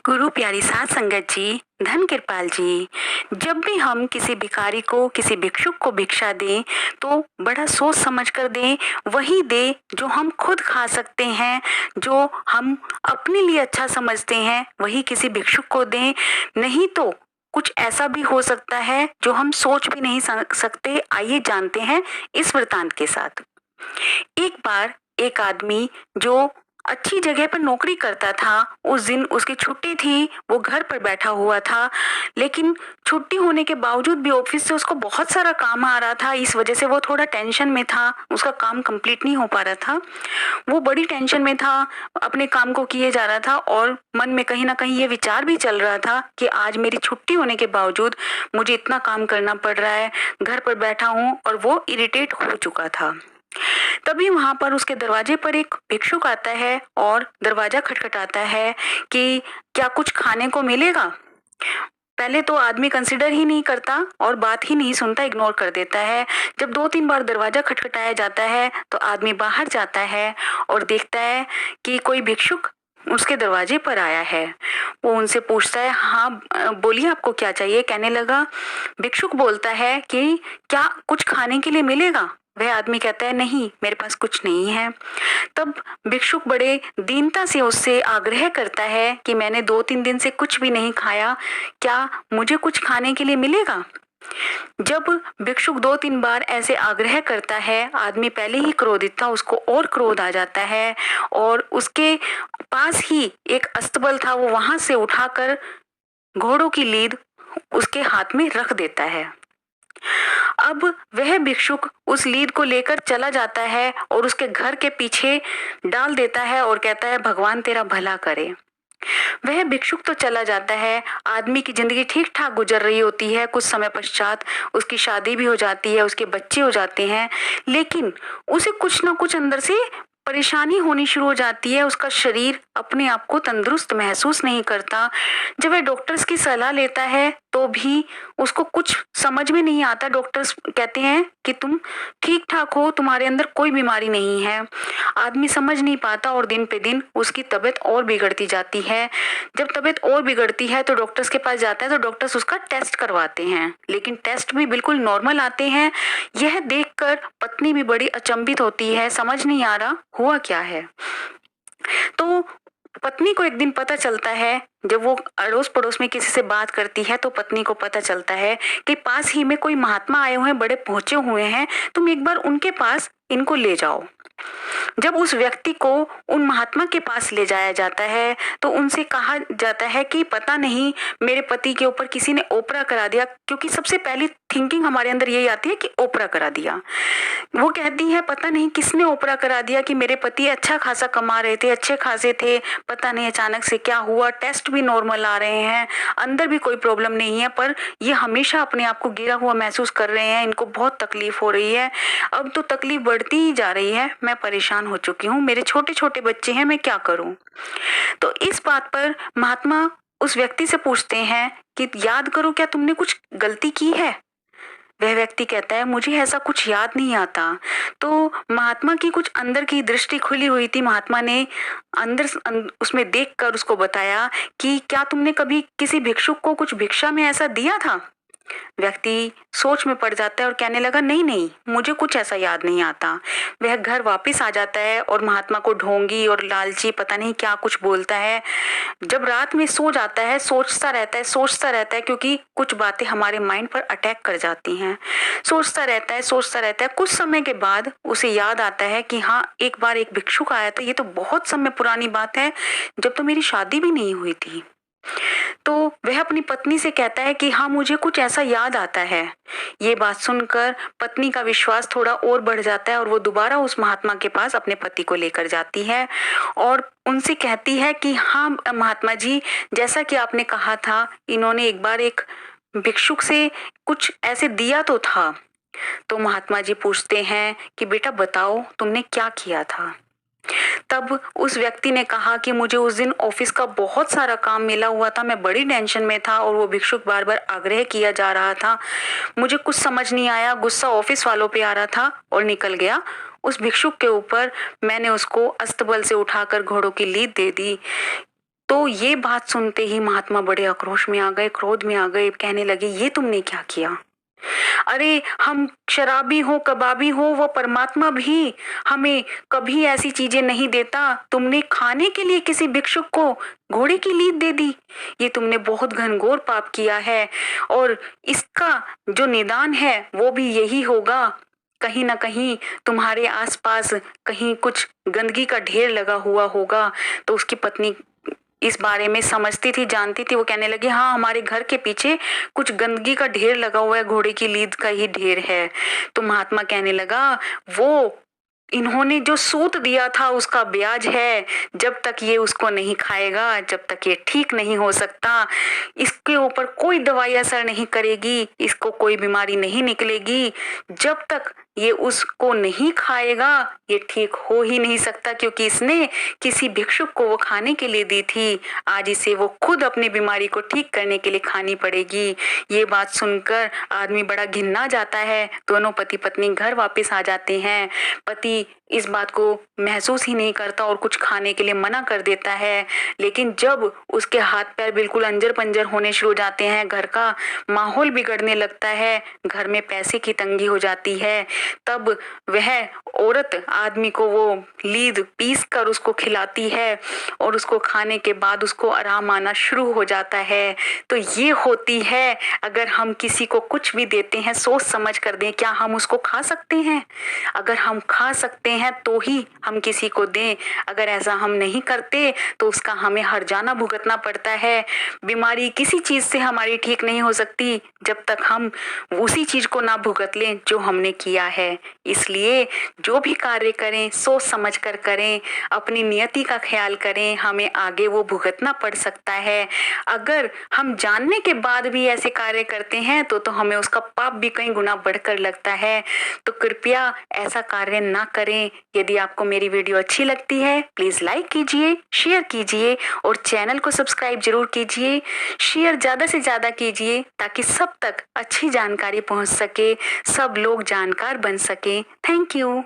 गुरु प्यारी साध संगत जी, धन कृपाल जी, जब भी हम किसी भिखारी को, किसी भिक्षुक को भिक्षा दें तो बड़ा सोच समझ कर दें। वही दें जो हम खुद खा सकते हैं, जो हम अपने लिए अच्छा समझते हैं, वही किसी भिक्षुक को दें। नहीं तो कुछ ऐसा भी हो सकता है जो हम सोच भी नहीं सकते। आइए जानते हैं इस वृतांत के साथ। एक बार एक आदमी जो अच्छी जगह पर नौकरी करता था, उस दिन उसकी छुट्टी थी, वो घर पर बैठा हुआ था। लेकिन छुट्टी होने के बावजूद भी ऑफिस से उसको बहुत सारा काम आ रहा था। इस वजह से वो थोड़ा टेंशन में था, उसका काम कंप्लीट नहीं हो पा रहा था। वो बड़ी टेंशन में था, अपने काम को किए जा रहा था और मन में कहीं ना कहीं ये विचार भी चल रहा था कि आज मेरी छुट्टी होने के बावजूद मुझे इतना काम करना पड़ रहा है, घर पर बैठा हूँ। और वो इरिटेट हो चुका था। तभी वहां पर उसके दरवाजे पर एक भिक्षुक आता है और दरवाजा खटखटाता है कि क्या कुछ खाने को मिलेगा। पहले तो आदमी कंसिडर ही नहीं करता और बात ही नहीं सुनता, इग्नोर कर देता है। जब 2-3 बार दरवाजा खटखटाया जाता है तो आदमी बाहर जाता है और देखता है कि कोई भिक्षुक उसके दरवाजे पर आया है। वो उनसे पूछता है, हाँ बोलिए आपको क्या चाहिए। कहने लगा, भिक्षुक बोलता है कि क्या कुछ खाने के लिए मिलेगा। वह आदमी कहता है, नहीं मेरे पास कुछ नहीं है। तब भिक्षुक बड़े दीनता से उससे आग्रह करता है कि मैंने 2-3 दिन से कुछ भी नहीं खाया, क्या मुझे कुछ खाने के लिए मिलेगा। जब भिक्षुक 2-3 बार ऐसे आग्रह करता है, आदमी पहले ही क्रोधित था, उसको और क्रोध आ जाता है और उसके पास ही एक अस्तबल था, वो वहां से उठाकर घोड़ों की लीद उसके हाथ में रख देता है। अब वह भिक्षुक उस लीड को लेकर चला जाता है और उसके घर के पीछे डाल देता है और कहता है, भगवान तेरा भला करे। वह भिक्षुक तो चला जाता है। आदमी की जिंदगी ठीक ठाक गुजर रही होती है। कुछ समय पश्चात उसकी शादी भी हो जाती है, उसके बच्चे हो जाते हैं। लेकिन उसे कुछ ना कुछ अंदर से परेशानी होनी शुरू हो जाती है। उसका शरीर अपने आप को तंदुरुस्त महसूस नहीं करता। जब वह डॉक्टर्स की सलाह लेता है तो भी उसको कुछ समझ में नहीं आता। डॉक्टर्स कहते हैं कि तुम ठीक ठाक हो, तुम्हारे अंदर कोई बीमारी नहीं है। आदमी समझ नहीं पाता और दिन पे दिन उसकी तबीयत और बिगड़ती जाती है। जब तबीयत और बिगड़ती है तो डॉक्टर्स के पास जाता है तो डॉक्टर्स उसका टेस्ट करवाते हैं, लेकिन टेस्ट भी बिल्कुल नॉर्मल आते हैं। यह देखकर पत्नी भी बड़ी अचंभित होती है, समझ नहीं आ रहा हुआ क्या है। तो पत्नी को एक दिन पता चलता है, जब वो अड़ोस पड़ोस में किसी से बात करती है तो पत्नी को पता चलता है कि पास ही में कोई महात्मा आए हुए हैं, बड़े पहुंचे हुए हैं, तुम एक बार उनके पास इनको ले जाओ। जब उस व्यक्ति को उन महात्मा के पास ले जाया जाता है तो उनसे कहा जाता है कि पता नहीं मेरे पति के ऊपर किसी ने ओपरा करा दिया, क्योंकि सबसे पहली थिंकिंग हमारे अंदर यही आती है कि ओपरा करा दिया। वो कहती है, पता नहीं किसने ओपरा करा दिया कि मेरे पति अच्छा खासा कमा रहे थे, अच्छे खासे थे, पता नहीं अचानक से क्या हुआ। टेस्ट भी नॉर्मल आ रहे हैं, अंदर भी कोई प्रॉब्लम नहीं है, पर ये हमेशा अपने आप को गिरा हुआ महसूस कर रहे हैं, इनको बहुत तकलीफ हो रही है। अब तो तकलीफ बढ़ती ही जा रही है, मैं परेशान हो चुकी हूँ, मेरे छोटे छोटे बच्चे हैं, मैं क्या करूँ। तो इस बात पर महात्मा उस व्यक्ति से पूछते हैं कि याद करो, क्या तुमने कुछ गलती की है। वह व्यक्ति कहता है, मुझे ऐसा कुछ याद नहीं आता। तो महात्मा की कुछ अंदर की दृष्टि खुली हुई थी। महात्मा ने उसमें देखकर उसको बताया कि क्या तुमने कभी किसी भिक्षुक को कुछ भिक्षा में ऐसा दिया था। व्यक्ति सोच में पड़ जाता है और कहने लगा, नहीं नहीं मुझे कुछ ऐसा याद नहीं आता। वह घर वापस आ जाता है और महात्मा को ढोंगी और लालची पता नहीं क्या कुछ बोलता है। जब रात में सो जाता है, सोचता रहता है, क्योंकि कुछ बातें हमारे माइंड पर अटैक कर जाती हैं। सोचता रहता है। कुछ समय के बाद उसे याद आता है कि हाँ, एक बार एक भिक्षुक आया था, ये तो बहुत समय पुरानी बात है, जब तो मेरी शादी भी नहीं हुई थी। तो वह अपनी पत्नी से कहता है कि हाँ, मुझे कुछ ऐसा याद आता है। ये बात सुनकर पत्नी का विश्वास थोड़ा और बढ़ जाता है और वो दोबारा उस महात्मा के पास अपने पति को लेकर जाती है और उनसे कहती है कि हाँ महात्मा जी, जैसा कि आपने कहा था, इन्होंने एक बार एक भिक्षुक से कुछ ऐसे दिया तो था। तो महात्मा जी पूछते हैं कि बेटा बताओ, तुमने क्या किया था। तब उस व्यक्ति ने कहा कि मुझे उस दिन ऑफिस का बहुत सारा काम मिला हुआ था, मैं बड़ी टेंशन में था और वो भिक्षुक बार बार आग्रह किया जा रहा था, मुझे कुछ समझ नहीं आया, गुस्सा ऑफिस वालों पे आ रहा था और निकल गया उस भिक्षुक के ऊपर। मैंने उसको अस्तबल से उठाकर घोड़ों की लीद दे दी। तो ये बात सुनते ही महात्मा बड़े आक्रोश में आ गए, क्रोध में आ गए, कहने लगे ये तुमने क्या किया? अरे हम शराबी हो, कबाबी हो, वो परमात्मा भी हमें कभी ऐसी चीजें नहीं देता। तुमने खाने के लिए किसी भिक्षुक को घोड़े की लीद दे दी। ये तुमने बहुत घनघोर पाप किया है और इसका जो निदान है वो भी यही होगा। कहीं ना कहीं तुम्हारे आसपास कहीं कुछ गंदगी का ढेर लगा हुआ होगा। तो उसकी पत्नी इस बारे में समझती थी, जानती थी। वो कहने लगी हाँ, हमारे घर के पीछे कुछ गंदगी का ढेर लगा हुआ है, घोड़े की लीद का ही ढेर है। तो महात्मा कहने लगा वो इन्होंने जो सूत दिया था उसका ब्याज है। जब तक ये उसको नहीं खाएगा, जब तक ये ठीक नहीं हो सकता, इसके ऊपर कोई दवाई असर नहीं करेगी, इसको कोई बीमारी नहीं निकलेगी। जब तक ये उसको नहीं खाएगा ये ठीक हो ही नहीं सकता, क्योंकि इसने किसी भिक्षुक को वो खाने के लिए दी थी। आज इसे वो खुद अपनी बीमारी को ठीक करने के लिए खानी पड़ेगी। ये बात सुनकर आदमी बड़ा घिन्ना जाता है। दोनों पति पत्नी घर वापस आ जाते हैं। पति इस बात को महसूस ही नहीं करता और कुछ खाने के लिए मना कर देता है। लेकिन जब उसके हाथ पैर बिल्कुल अंजर पंजर होने शुरू हो जाते हैं, घर का माहौल बिगड़ने लगता है, घर में पैसे की तंगी हो जाती है, तब वह औरत आदमी को वो लीद पीस कर उसको खिलाती है और उसको खाने के बाद उसको आराम आना शुरू हो जाता है। तो ये होती है, अगर हम किसी को कुछ भी देते हैं सोच समझ कर दें। क्या हम उसको खा सकते हैं? अगर हम खा सकते हैं तो ही हम किसी को दें। अगर ऐसा हम नहीं करते तो उसका हमें हर्जाना भुगतना पड़ता है। बीमारी किसी चीज से हमारी ठीक नहीं हो सकती जब तक हम उसी चीज को ना भुगत लें जो हमने किया है। इसलिए जो भी कार्य करें सोच समझ कर करें, अपनी नियति का ख्याल करें, हमें आगे वो भुगतना पड़ सकता है। अगर हम जानने के बाद भी ऐसे कार्य करते हैं तो हमें उसका पाप भी कई गुना बढ़कर लगता है। तो कृपया ऐसा कार्य ना करें। यदि आपको मेरी वीडियो अच्छी लगती है प्लीज लाइक कीजिए, शेयर कीजिए और चैनल को सब्सक्राइब जरूर कीजिए। शेयर ज्यादा से ज्यादा कीजिए ताकि सब तक अच्छी जानकारी पहुंच सके, सब लोग जानकार बन सके। Thank you.